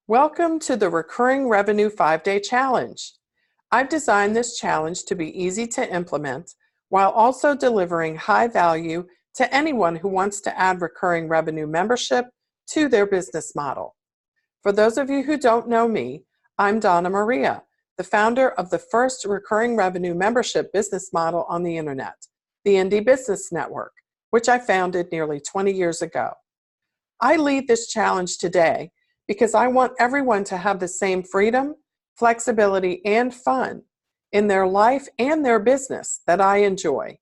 Welcome to the Recurring Revenue 5-Day Challenge. I've designed this challenge to be easy to implement while also delivering high value to anyone who wants to add recurring revenue membership to their business model. For those of you who don't know me, I'm Donna Maria, the founder of the first recurring revenue membership business model on the internet, the Indie Business Network, which I founded nearly 20 years ago. I lead this challenge today because I want everyone to have the same freedom, flexibility, and fun in their life and their business that I enjoy.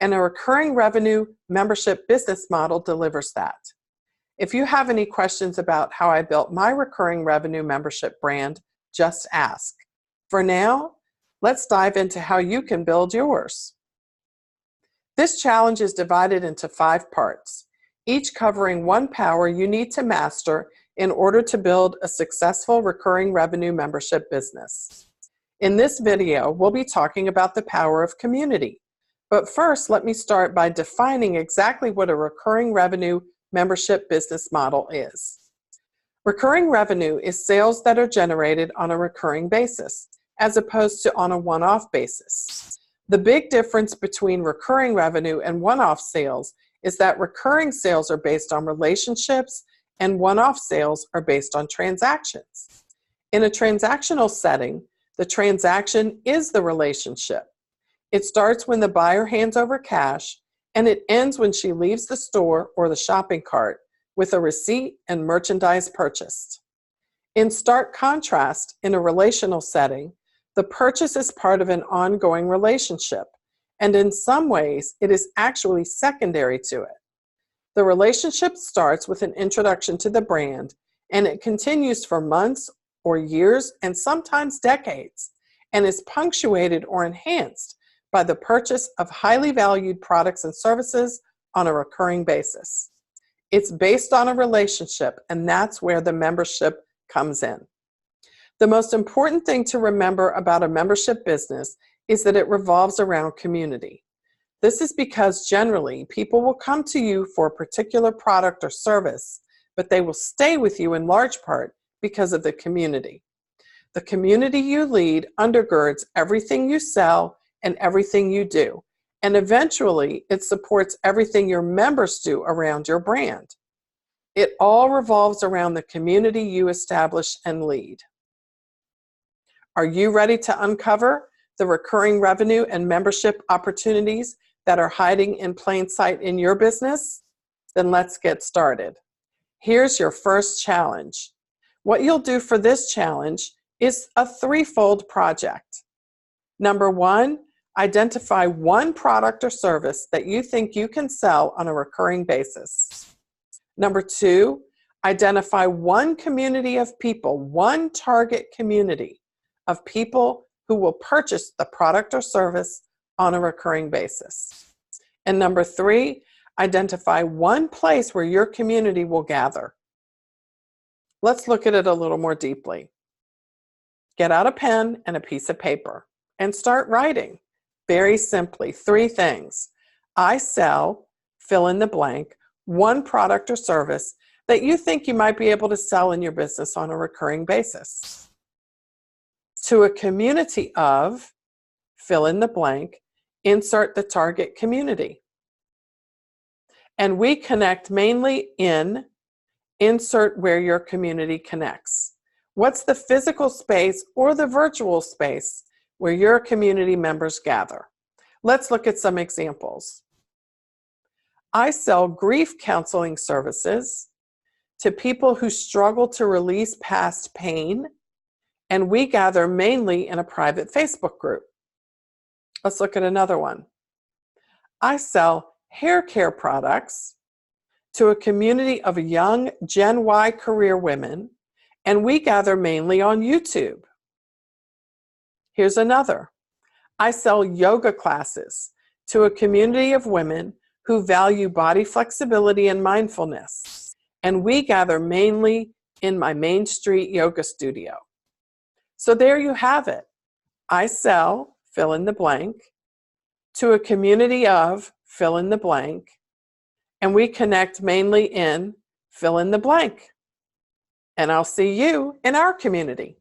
And a recurring revenue membership business model delivers that. If you have any questions about how I built my recurring revenue membership brand, just ask. For now, let's dive into how you can build yours. This challenge is divided into 5 parts, each covering one power you need to master in order to build a successful recurring revenue membership business. In this video, we'll be talking about the power of community. But first, let me start by defining exactly what a recurring revenue membership business model is. Recurring revenue is sales that are generated on a recurring basis, as opposed to on a one-off basis. The big difference between recurring revenue and one-off sales is that recurring sales are based on relationships and one-off sales are based on transactions. In a transactional setting, the transaction is the relationship. It starts when the buyer hands over cash, and it ends when she leaves the store or the shopping cart with a receipt and merchandise purchased. In stark contrast, in a relational setting, the purchase is part of an ongoing relationship, and in some ways, it is actually secondary to it. The relationship starts with an introduction to the brand, and it continues for months or years and sometimes decades, and is punctuated or enhanced by the purchase of highly valued products and services on a recurring basis. It's based on a relationship, and that's where the membership comes in. The most important thing to remember about a membership business is that it revolves around community. This is because generally people will come to you for a particular product or service, but they will stay with you in large part because of the community. The community you lead undergirds everything you sell and everything you do, and eventually it supports everything your members do around your brand. It all revolves around the community you establish and lead. Are you ready to uncover the recurring revenue and membership opportunities that are hiding in plain sight in your business? Then let's get started. Here's your first challenge. What you'll do for this challenge is a threefold project. Number 1, identify one product or service that you think you can sell on a recurring basis. Number 2, identify one community of people, one target community of people who will purchase the product or service on a recurring basis. And number 3, identify one place where your community will gather. Let's look at it a little more deeply. Get out a pen and a piece of paper and start writing. Very simply, 3 things. I sell, fill in the blank, one product or service that you think you might be able to sell in your business on a recurring basis. To a community of, fill in the blank, insert the target community. And we connect mainly in, insert where your community connects. What's the physical space or the virtual space where your community members gather? Let's look at some examples. I sell grief counseling services to people who struggle to release past pain, and we gather mainly in a private Facebook group. Let's look at another one. I sell hair care products to a community of young Gen Y career women, and we gather mainly on YouTube. Here's another. I sell yoga classes to a community of women who value body flexibility and mindfulness, and we gather mainly in my Main Street yoga studio. So there you have it. I sell, fill in the blank, to a community of, fill in the blank, and we connect mainly in, fill in the blank. and I'll see you in our community.